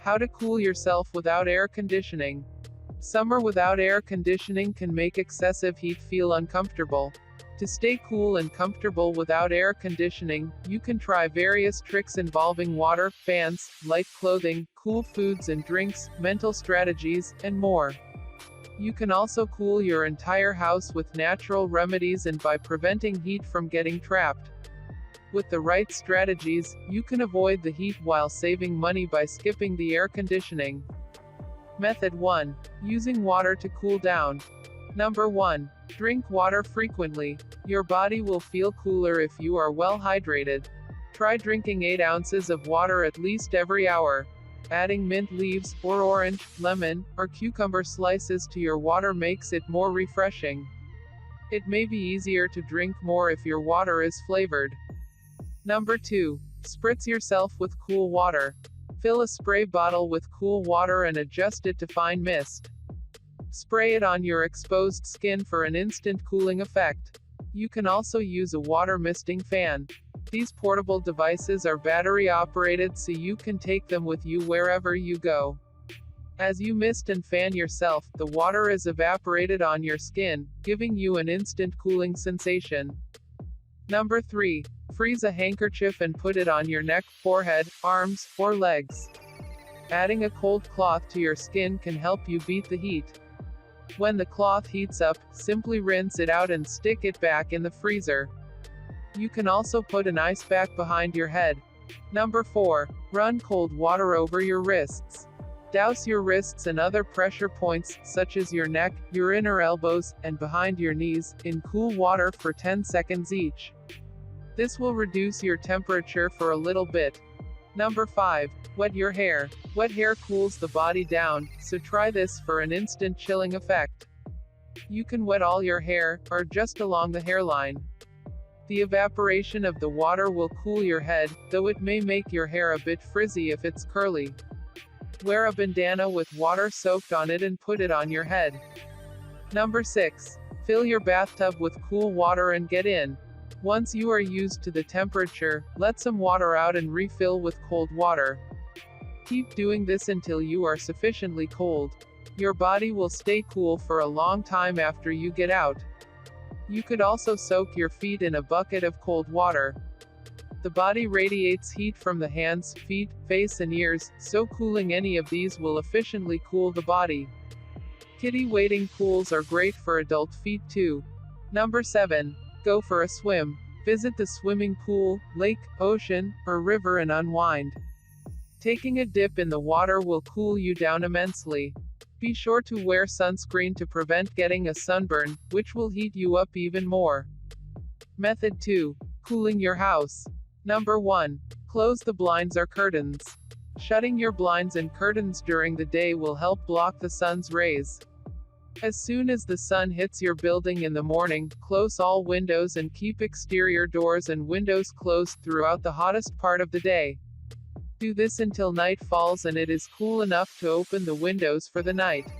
How to cool yourself without air conditioning. Summer without air conditioning can make excessive heat feel uncomfortable. To stay cool and comfortable without air conditioning, you can try various tricks involving water, fans, light clothing, cool foods and drinks, mental strategies, and more. You can also cool your entire house with natural remedies and by preventing heat from getting trapped. With the right strategies, you can avoid the heat while saving money by skipping the air conditioning. Method 1. Using water to cool down. Number 1. Drink water frequently. Your body will feel cooler if you are well hydrated. Try drinking 8 ounces of water at least every hour. Adding mint leaves, or orange, lemon, or cucumber slices to your water makes it more refreshing. It may be easier to drink more if your water is flavored. Number 2. Spritz yourself with cool water. Fill a spray bottle with cool water and adjust it to fine mist. Spray it on your exposed skin for an instant cooling effect. You can also use a water misting fan. These portable devices are battery operated so you can take them with you wherever you go. As you mist and fan yourself, the water is evaporated on your skin, giving you an instant cooling sensation. Number 3. Freeze a handkerchief and put it on your neck, forehead, arms, or legs. Adding a cold cloth to your skin can help you beat the heat. When the cloth heats up, simply rinse it out and stick it back in the freezer. You can also put an ice pack behind your head. Number 4. Run cold water over your wrists. Douse your wrists and other pressure points, such as your neck, your inner elbows, and behind your knees, in cool water for 10 seconds each. This will reduce your temperature for a little bit. Number 5. Wet your hair. Wet hair cools the body down, so try this for an instant chilling effect. You can wet all your hair, or just along the hairline. The evaporation of the water will cool your head, though it may make your hair a bit frizzy if it's curly. Wear a bandana with water soaked on it and put it on your head. Number 6. Fill your bathtub with cool water and get in. Once you are used to the temperature, let some water out and refill with cold water. Keep doing this until you are sufficiently cold. Your body will stay cool for a long time after you get out. You could also soak your feet in a bucket of cold water. The body radiates heat from the hands, feet, face and ears, so cooling any of these will efficiently cool the body. Kiddie wading pools are great for adult feet too. Number 7. Go for a swim. Visit the swimming pool, lake, ocean, or river and unwind. Taking a dip in the water will cool you down immensely. Be sure to wear sunscreen to prevent getting a sunburn, which will heat you up even more. Method 2. Cooling your house. Number 1. Close the blinds or curtains. Shutting your blinds and curtains during the day will help block the sun's rays. As soon as the sun hits your building in the morning, close all windows and keep exterior doors and windows closed throughout the hottest part of the day. Do this until night falls and it is cool enough to open the windows for the night.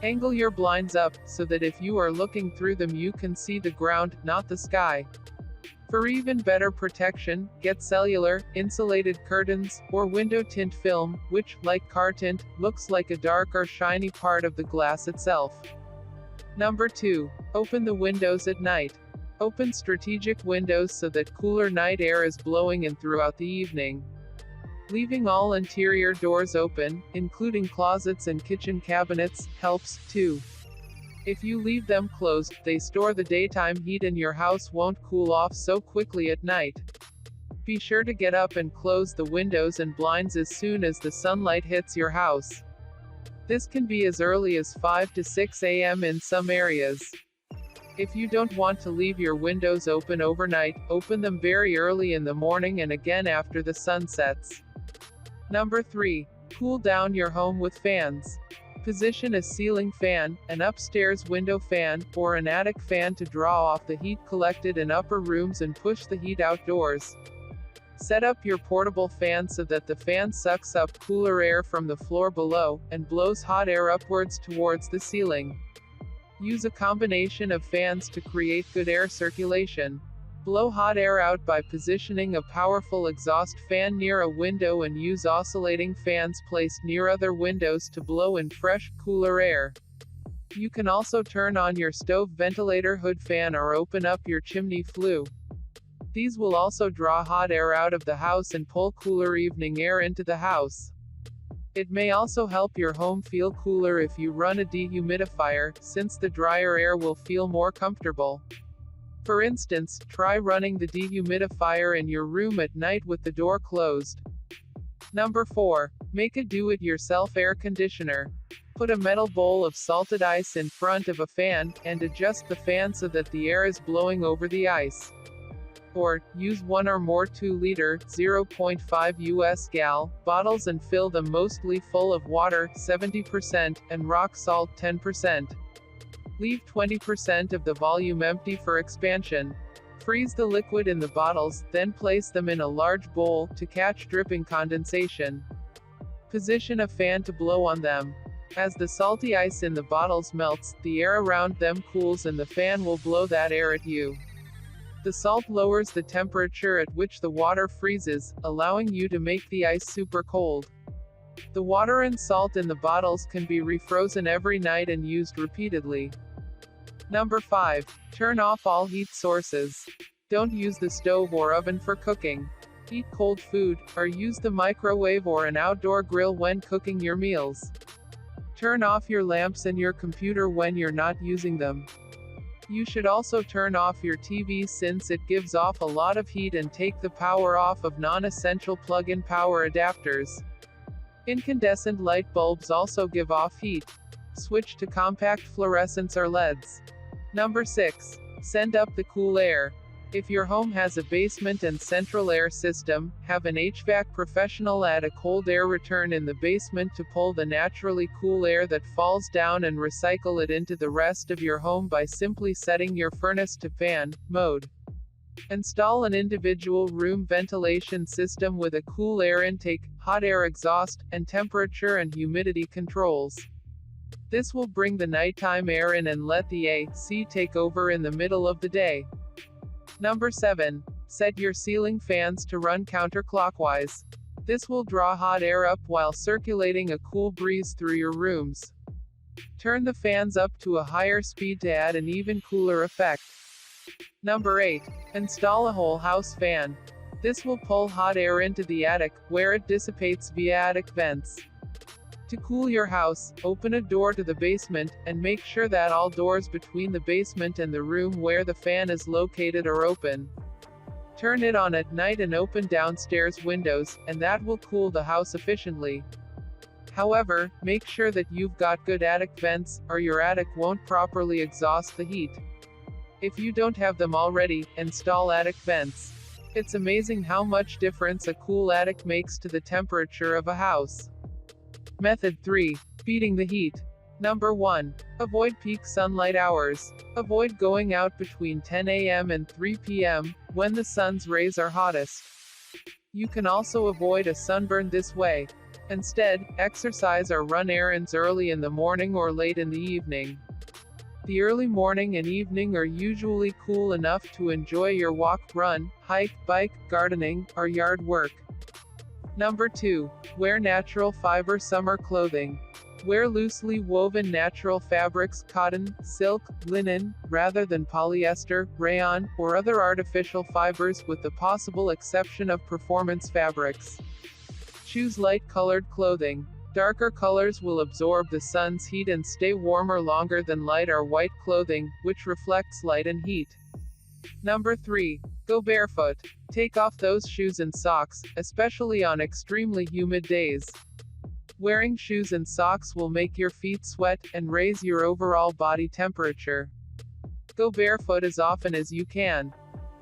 Angle your blinds up, so that if you are looking through them you can see the ground, not the sky. For even better protection, get cellular, insulated curtains, or window tint film, which, like car tint, looks like a dark or shiny part of the glass itself. Number 2. Open the windows at night. Open strategic windows so that cooler night air is blowing in throughout the evening. Leaving all interior doors open, including closets and kitchen cabinets, helps, too. If you leave them closed, they store the daytime heat and your house won't cool off so quickly at night. Be sure to get up and close the windows and blinds as soon as the sunlight hits your house. This can be as early as 5 to 6 a.m. in some areas. If you don't want to leave your windows open overnight, open them very early in the morning and again after the sun sets. Number 3. Cool down your home with fans. Position a ceiling fan, an upstairs window fan, or an attic fan to draw off the heat collected in upper rooms and push the heat outdoors. Set up your portable fan so that the fan sucks up cooler air from the floor below, and blows hot air upwards towards the ceiling. Use a combination of fans to create good air circulation. Blow hot air out by positioning a powerful exhaust fan near a window and use oscillating fans placed near other windows to blow in fresh, cooler air. You can also turn on your stove ventilator hood fan or open up your chimney flue. These will also draw hot air out of the house and pull cooler evening air into the house. It may also help your home feel cooler if you run a dehumidifier, since the drier air will feel more comfortable. For instance, try running the dehumidifier in your room at night with the door closed. Number 4. Make a do-it-yourself air conditioner. Put a metal bowl of salted ice in front of a fan, and adjust the fan so that the air is blowing over the ice. Or, use one or more 2-liter, 0.5 US gal, bottles and fill them mostly full of water, 70%, and rock salt, 10%. Leave 20% of the volume empty for expansion. Freeze the liquid in the bottles, then place them in a large bowl, to catch dripping condensation. Position a fan to blow on them. As the salty ice in the bottles melts, the air around them cools and the fan will blow that air at you. The salt lowers the temperature at which the water freezes, allowing you to make the ice super cold. The water and salt in the bottles can be refrozen every night and used repeatedly. Number 5. Turn off all heat sources. Don't use the stove or oven for cooking. Eat cold food, or use the microwave or an outdoor grill when cooking your meals. Turn off your lamps and your computer when you're not using them. You should also turn off your TV since it gives off a lot of heat, and take the power off of non-essential plug-in power adapters. Incandescent light bulbs also give off heat. Switch to compact fluorescents or LEDs. Number 6. Send up the cool air. If your home has a basement and central air system, have an HVAC professional add a cold air return in the basement to pull the naturally cool air that falls down and recycle it into the rest of your home by simply setting your furnace to fan mode. Install an individual room ventilation system with a cool air intake, hot air exhaust, and temperature and humidity controls. This will bring the nighttime air in and let the AC take over in the middle of the day. Number 7. Set your ceiling fans to run counterclockwise. This will draw hot air up while circulating a cool breeze through your rooms. Turn the fans up to a higher speed to add an even cooler effect. Number 8. Install a whole house fan. This will pull hot air into the attic, where it dissipates via attic vents. To cool your house, open a door to the basement, and make sure that all doors between the basement and the room where the fan is located are open. Turn it on at night and open downstairs windows, and that will cool the house efficiently. However, make sure that you've got good attic vents, or your attic won't properly exhaust the heat. If you don't have them already, install attic vents. It's amazing how much difference a cool attic makes to the temperature of a house. Method 3. Beating the heat. Number 1. Avoid peak sunlight hours. Avoid going out between 10 a.m. and 3 p.m., when the sun's rays are hottest. You can also avoid a sunburn this way. Instead, exercise or run errands early in the morning or late in the evening. The early morning and evening are usually cool enough to enjoy your walk, run, hike, bike, gardening, or yard work. Number 2. Wear natural fiber summer clothing. Wear loosely woven natural fabrics, cotton, silk, linen, rather than polyester, rayon, or other artificial fibers, with the possible exception of performance fabrics. Choose light-colored clothing. Darker colors will absorb the sun's heat and stay warmer longer than light or white clothing, which reflects light and heat. Number 3. Go barefoot. Take off those shoes and socks, especially on extremely humid days. Wearing shoes and socks will make your feet sweat, and raise your overall body temperature. Go barefoot as often as you can.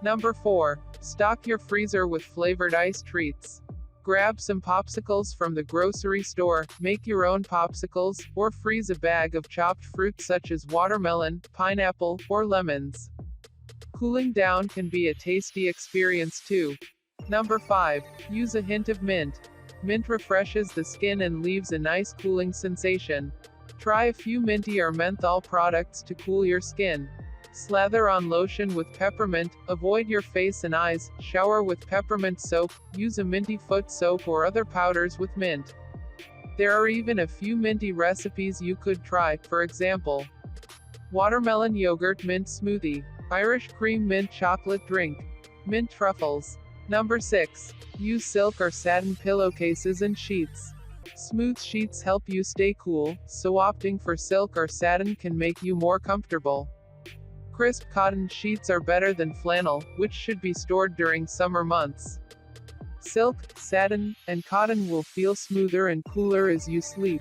Number 4. Stock your freezer with flavored ice treats. Grab some popsicles from the grocery store, make your own popsicles, or freeze a bag of chopped fruits such as watermelon, pineapple, or lemons. Cooling down can be a tasty experience too. Number 5. Use a hint of mint. Mint refreshes the skin and leaves a nice cooling sensation. Try a few minty or menthol products to cool your skin. Slather on lotion with peppermint, avoid your face and eyes, shower with peppermint soap, use a minty foot soap or other powders with mint. There are even a few minty recipes you could try, for example, watermelon yogurt mint smoothie, Irish cream mint chocolate drink, mint truffles. Number 6. Use silk or satin pillowcases and sheets. Smooth sheets help you stay cool, so opting for silk or satin can make you more comfortable. Crisp cotton sheets are better than flannel, which should be stored during summer months. Silk, satin, and cotton will feel smoother and cooler as you sleep.